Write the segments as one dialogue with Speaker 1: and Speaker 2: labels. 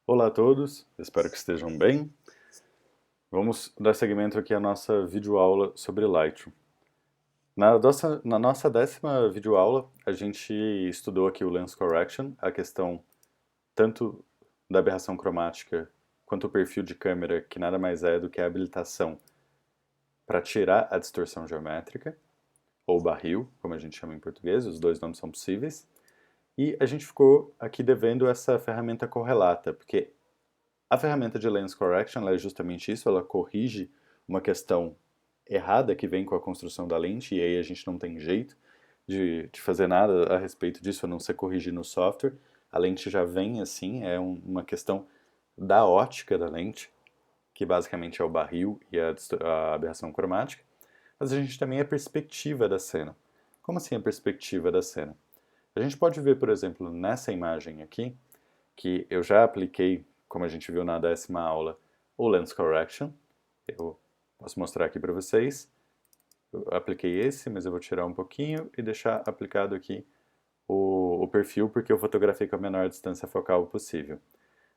Speaker 1: Olá a todos, espero que estejam bem. Vamos dar seguimento aqui à nossa videoaula sobre Lightroom. Na nossa 10ª videoaula, a gente estudou aqui o Lens Correction, a questão tanto da aberração cromática quanto o perfil de câmera, que nada mais é do que a habilitação para tirar a distorção geométrica, ou barril, como a gente chama em português, os dois nomes são possíveis. E a gente ficou aqui devendo essa ferramenta correlata, porque a ferramenta de Lens Correction ela é justamente isso, ela corrige uma questão errada que vem com a construção da lente, e aí a gente não tem jeito de fazer nada a respeito disso, a não ser corrigir no software. A lente já vem assim, é uma questão da ótica da lente, que basicamente é o barril e a aberração cromática, mas a gente também é a perspectiva da cena. Como assim a perspectiva da cena? A gente pode ver, por exemplo, nessa imagem aqui, que eu já apliquei, como a gente viu na 10ª aula, o Lens Correction. Eu posso mostrar aqui para vocês. Eu apliquei esse, mas eu vou tirar um pouquinho e deixar aplicado aqui o perfil, porque eu fotografei com a menor distância focal possível.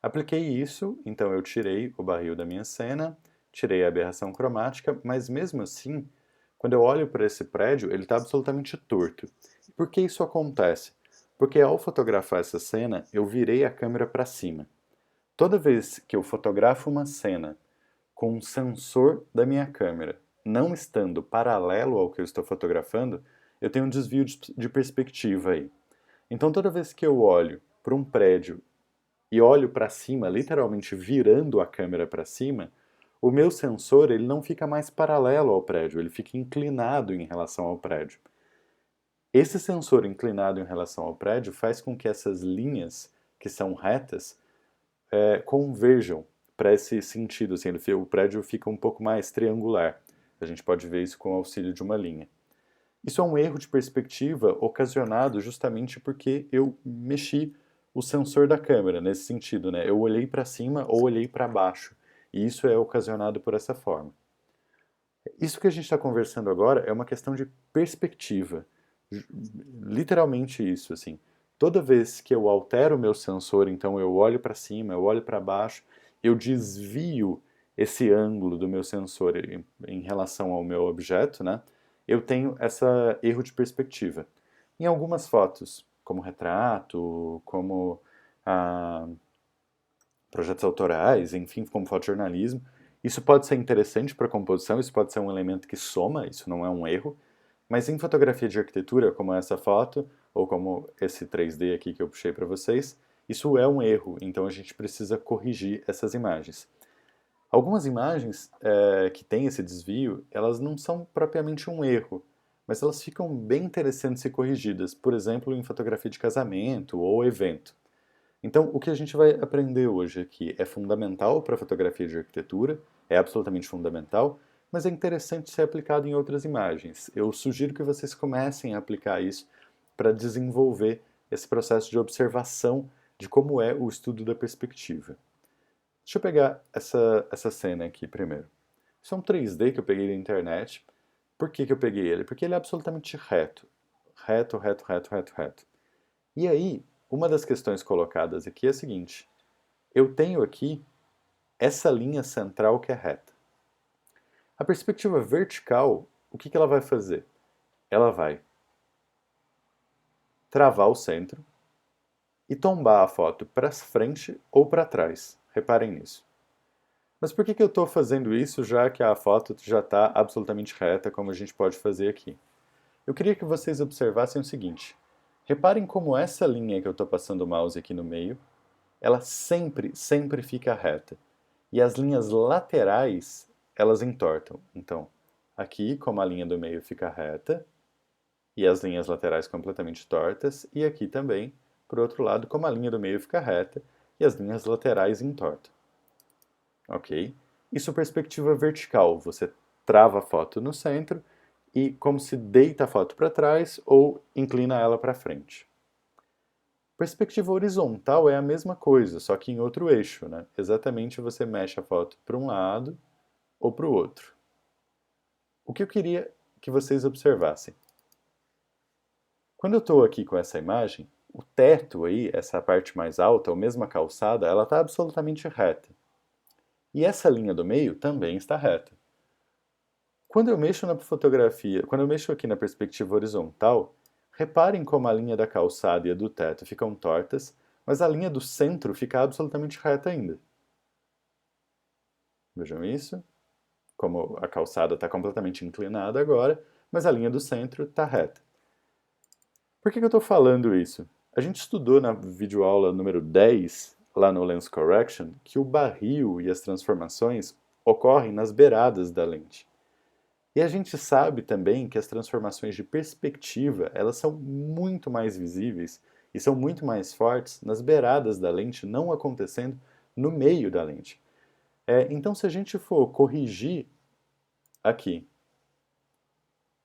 Speaker 1: Apliquei isso, então eu tirei o barril da minha cena, tirei a aberração cromática, mas mesmo assim, quando eu olho para esse prédio, ele está absolutamente torto. E por que isso acontece? Porque ao fotografar essa cena, eu virei a câmera para cima. Toda vez que eu fotografo uma cena com um sensor da minha câmera não estando paralelo ao que eu estou fotografando, eu tenho um desvio de perspectiva aí. Então toda vez que eu olho para um prédio e olho para cima, literalmente virando a câmera para cima, o meu sensor ele não fica mais paralelo ao prédio, ele fica inclinado em relação ao prédio. Esse sensor inclinado em relação ao prédio faz com que essas linhas que são retas converjam para esse sentido, assim, o prédio fica um pouco mais triangular. A gente pode ver isso com o auxílio de uma linha. Isso é um erro de perspectiva ocasionado justamente porque eu mexi o sensor da câmera nesse sentido, né? Eu olhei para cima ou olhei para baixo, e isso é ocasionado por essa forma. Isso que a gente está conversando agora é uma questão de perspectiva, literalmente isso, assim. Toda vez que eu altero o meu sensor, então eu olho para cima, eu olho para baixo, eu desvio esse ângulo do meu sensor em relação ao meu objeto, né? Eu tenho esse erro de perspectiva. Em algumas fotos, como retrato, como ah, projetos autorais, enfim, como fotojornalismo. Isso pode ser interessante para a composição, isso pode ser um elemento que soma, isso não é um erro, mas em fotografia de arquitetura, como essa foto, ou como esse 3D aqui que eu puxei para vocês, isso é um erro, então a gente precisa corrigir essas imagens. Algumas imagens que têm esse desvio, elas não são propriamente um erro, mas elas ficam bem interessantes e corrigidas, por exemplo, em fotografia de casamento ou evento. Então, o que a gente vai aprender hoje aqui é fundamental para a fotografia de arquitetura, é absolutamente fundamental, mas é interessante ser aplicado em outras imagens. Eu sugiro que vocês comecem a aplicar isso para desenvolver esse processo de observação de como é o estudo da perspectiva. Deixa eu pegar essa cena aqui primeiro. Isso é um 3D que eu peguei da internet. Por que eu peguei ele? Porque ele é absolutamente reto. Reto, reto, reto, reto, reto. E aí, uma das questões colocadas aqui é a seguinte: eu tenho aqui essa linha central que é reta. A perspectiva vertical, o que ela vai fazer? Ela vai travar o centro e tombar a foto para frente ou para trás. Reparem nisso. Mas por que eu estou fazendo isso já que a foto já está absolutamente reta, como a gente pode fazer aqui? Eu queria que vocês observassem o seguinte. Reparem como essa linha que eu estou passando o mouse aqui no meio, ela sempre, sempre fica reta. E as linhas laterais, elas entortam. Então, aqui, como a linha do meio fica reta, e as linhas laterais completamente tortas, e aqui também, por outro lado, como a linha do meio fica reta, e as linhas laterais entortam. Ok? Isso é perspectiva vertical. Você trava a foto no centro e como se deita a foto para trás ou inclina ela para frente. Perspectiva horizontal é a mesma coisa, só que em outro eixo, né? Exatamente você mexe a foto para um lado ou para o outro. O que eu queria que vocês observassem? Quando eu estou aqui com essa imagem, o teto aí, essa parte mais alta, ou mesmo a calçada, ela está absolutamente reta. E essa linha do meio também está reta. Quando eu mexo na fotografia, quando eu mexo aqui na perspectiva horizontal, reparem como a linha da calçada e a do teto ficam tortas, mas a linha do centro fica absolutamente reta ainda. Vejam isso, como a calçada está completamente inclinada agora, mas a linha do centro está reta. Por que eu estou falando isso? A gente estudou na videoaula número 10, lá no Lens Correction, que o barril e as transformações ocorrem nas beiradas da lente. E a gente sabe também que as transformações de perspectiva, elas são muito mais visíveis e são muito mais fortes nas beiradas da lente, não acontecendo no meio da lente. Então, se a gente for corrigir aqui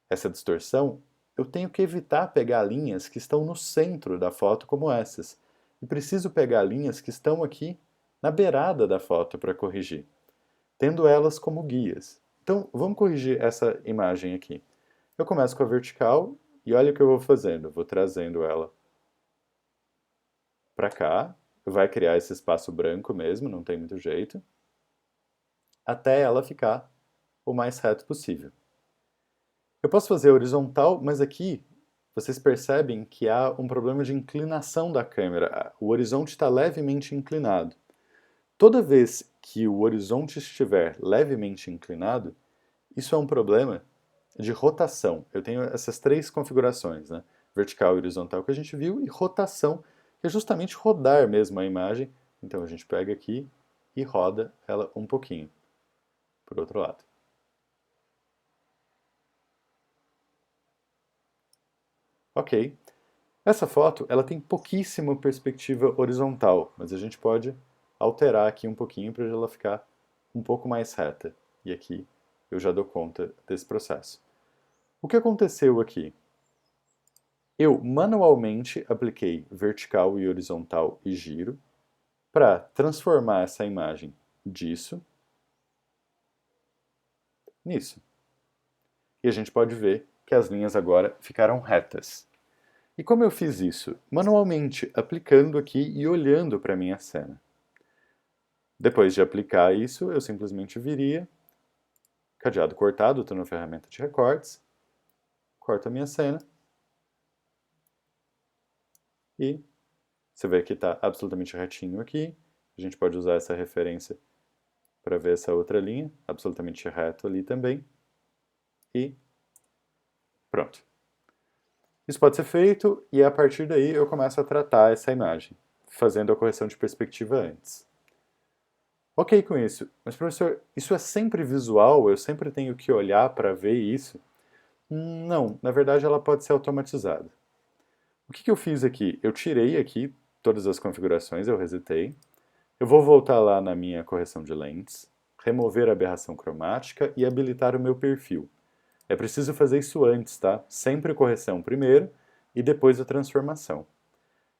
Speaker 1: essa distorção, eu tenho que evitar pegar linhas que estão no centro da foto como essas. E preciso pegar linhas que estão aqui na beirada da foto para corrigir, tendo elas como guias. Então, vamos corrigir essa imagem aqui. Eu começo com a vertical e olha o que eu vou fazendo. Eu vou trazendo ela para cá. Vai criar esse espaço branco mesmo, não tem muito jeito. Até ela ficar o mais reto possível. Eu posso fazer horizontal, mas aqui vocês percebem que há um problema de inclinação da câmera. O horizonte está levemente inclinado. Toda vez que o horizonte estiver levemente inclinado, isso é um problema de rotação. Eu tenho essas três configurações, né? Vertical e horizontal que a gente viu, e rotação, que é justamente rodar mesmo a imagem. Então a gente pega aqui e roda ela um pouquinho para o outro lado. Ok. Essa foto ela tem pouquíssima perspectiva horizontal, mas a gente pode alterar aqui um pouquinho para ela ficar um pouco mais reta. E aqui eu já dou conta desse processo. O que aconteceu aqui? Eu manualmente apliquei vertical e horizontal e giro para transformar essa imagem disso nisso. E a gente pode ver que as linhas agora ficaram retas. E como eu fiz isso? Manualmente, aplicando aqui e olhando para a minha cena. Depois de aplicar isso, eu simplesmente viria, cadeado cortado, estou na ferramenta de recortes, corto a minha cena e você vê que está absolutamente retinho aqui. A gente pode usar essa referência para ver essa outra linha, absolutamente reto ali também. E pronto. Isso pode ser feito e a partir daí eu começo a tratar essa imagem, fazendo a correção de perspectiva antes. Ok com isso, mas professor, isso é sempre visual? Eu sempre tenho que olhar para ver isso? Não, na verdade ela pode ser automatizada. O que eu fiz aqui? Eu tirei aqui todas as configurações, eu resetei. Eu vou voltar lá na minha correção de lentes, remover a aberração cromática e habilitar o meu perfil. É preciso fazer isso antes, tá? Sempre correção primeiro e depois a transformação.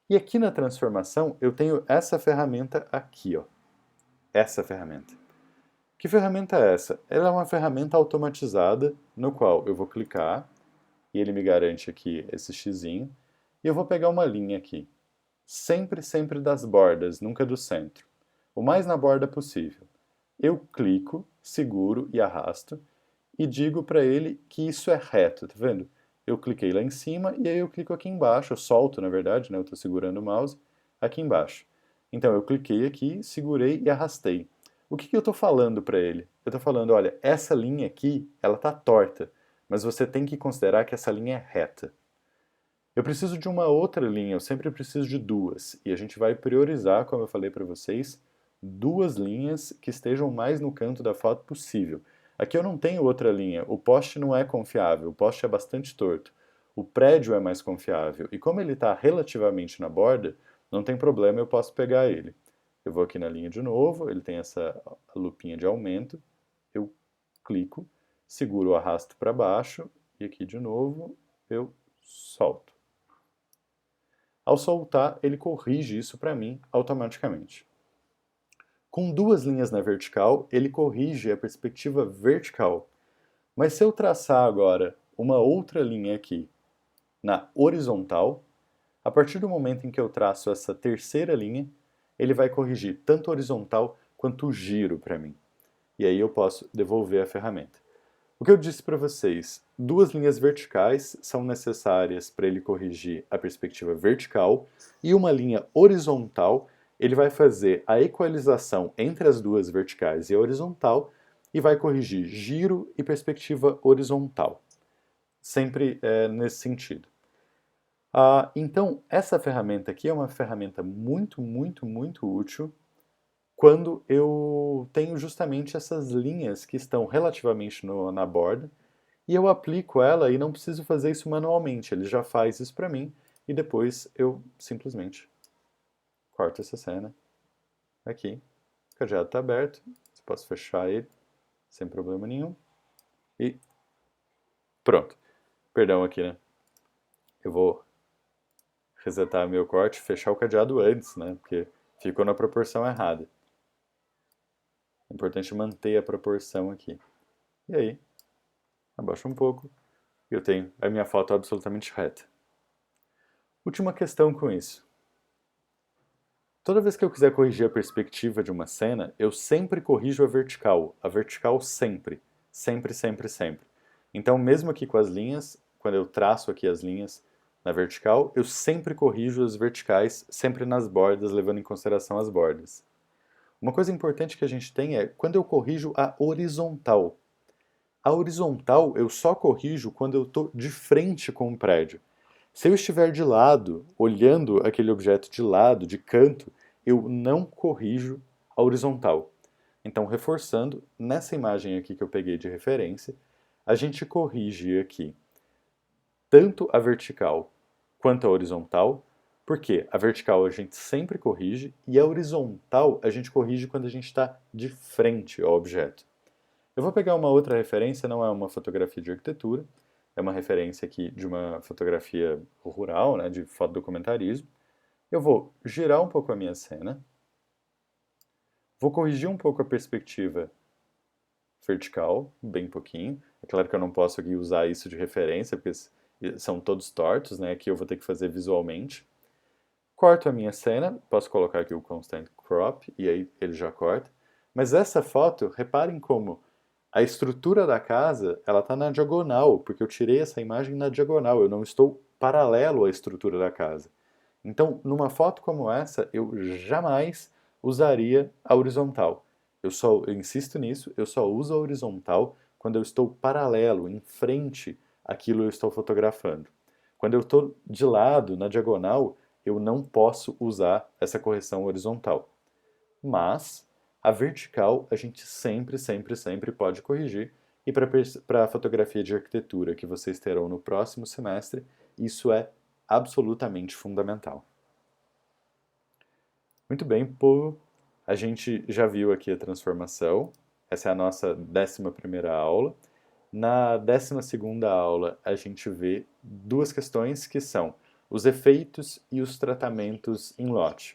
Speaker 1: E aqui na transformação eu tenho essa ferramenta aqui, ó. Essa ferramenta. Que ferramenta é essa? Ela é uma ferramenta automatizada no qual eu vou clicar e ele me garante aqui esse xizinho e eu vou pegar uma linha aqui. Sempre, sempre das bordas, nunca do centro. O mais na borda possível. Eu clico, seguro e arrasto e digo para ele que isso é reto, tá vendo? Eu cliquei lá em cima e aí eu clico aqui embaixo, eu solto na verdade, né? Eu estou segurando o mouse aqui embaixo. Então eu cliquei aqui, segurei e arrastei. O que eu estou falando para ele? Eu estou falando, olha, essa linha aqui, ela está torta, mas você tem que considerar que essa linha é reta. Eu preciso de uma outra linha, eu sempre preciso de duas, e a gente vai priorizar, como eu falei para vocês, duas linhas que estejam mais no canto da foto possível. Aqui eu não tenho outra linha, o poste não é confiável, o poste é bastante torto. O prédio é mais confiável, e como ele está relativamente na borda, não tem problema, eu posso pegar ele. Eu vou aqui na linha de novo, ele tem essa lupinha de aumento, eu clico, seguro o arrasto para baixo, e aqui de novo eu solto. Ao soltar, ele corrige isso para mim automaticamente. Com duas linhas na vertical, ele corrige a perspectiva vertical. Mas se eu traçar agora uma outra linha aqui na horizontal, A partir do momento em que eu traço essa terceira linha, ele vai corrigir tanto o horizontal quanto o giro para mim. E aí eu posso devolver a ferramenta. O que eu disse para vocês, duas linhas verticais são necessárias para ele corrigir a perspectiva vertical e uma linha horizontal, ele vai fazer a equalização entre as duas verticais e a horizontal e vai corrigir giro e perspectiva horizontal. Sempre nesse sentido. Então, essa ferramenta aqui é uma ferramenta muito, muito, muito útil quando eu tenho justamente essas linhas que estão relativamente na borda e eu aplico ela e não preciso fazer isso manualmente, ele já faz isso para mim e depois eu simplesmente corto essa cena aqui, o cadeado está aberto, eu posso fechar ele sem problema nenhum e pronto. Perdão aqui, né? Eu vou resetar meu corte, fechar o cadeado antes, né? Porque ficou na proporção errada. É importante manter a proporção aqui. E aí, abaixo um pouco, e eu tenho a minha foto absolutamente reta. Última questão com isso. Toda vez que eu quiser corrigir a perspectiva de uma cena, eu sempre corrijo a vertical sempre, sempre, sempre, sempre. Então, mesmo aqui com as linhas, quando eu traço aqui as linhas na vertical, eu sempre corrijo as verticais, sempre nas bordas, levando em consideração as bordas. Uma coisa importante que a gente tem é quando eu corrijo a horizontal. A horizontal eu só corrijo quando eu estou de frente com o prédio. Se eu estiver de lado, olhando aquele objeto de lado, de canto, eu não corrijo a horizontal. Então, reforçando, nessa imagem aqui que eu peguei de referência, a gente corrige aqui tanto a vertical quanto a horizontal, porque a vertical a gente sempre corrige e a horizontal a gente corrige quando a gente está de frente ao objeto. Eu vou pegar uma outra referência, não é uma fotografia de arquitetura, é uma referência aqui de uma fotografia rural, né, de fotodocumentarismo. Eu vou girar um pouco a minha cena, vou corrigir um pouco a perspectiva vertical, bem pouquinho. É claro que eu não posso aqui usar isso de referência, porque são todos tortos, né, aqui eu vou ter que fazer visualmente. Corto a minha cena, posso colocar aqui o Constant Crop, e aí ele já corta. Mas essa foto, reparem como a estrutura da casa, ela está na diagonal, porque eu tirei essa imagem na diagonal, eu não estou paralelo à estrutura da casa. Então, numa foto como essa, eu jamais usaria a horizontal. Eu insisto nisso, eu só uso a horizontal quando eu estou paralelo, em frente àquilo que eu estou fotografando. Quando eu estou de lado, na diagonal, eu não posso usar essa correção horizontal. Mas a vertical a gente sempre, sempre, sempre pode corrigir. E para a fotografia de arquitetura que vocês terão no próximo semestre, isso é absolutamente fundamental. Muito bem, povo. A gente já viu aqui a transformação. Essa é a nossa 11ª aula. Na 12ª aula, a gente vê duas questões que são os efeitos e os tratamentos em lote.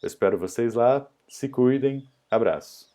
Speaker 1: Eu espero vocês lá. Se cuidem. Abraço.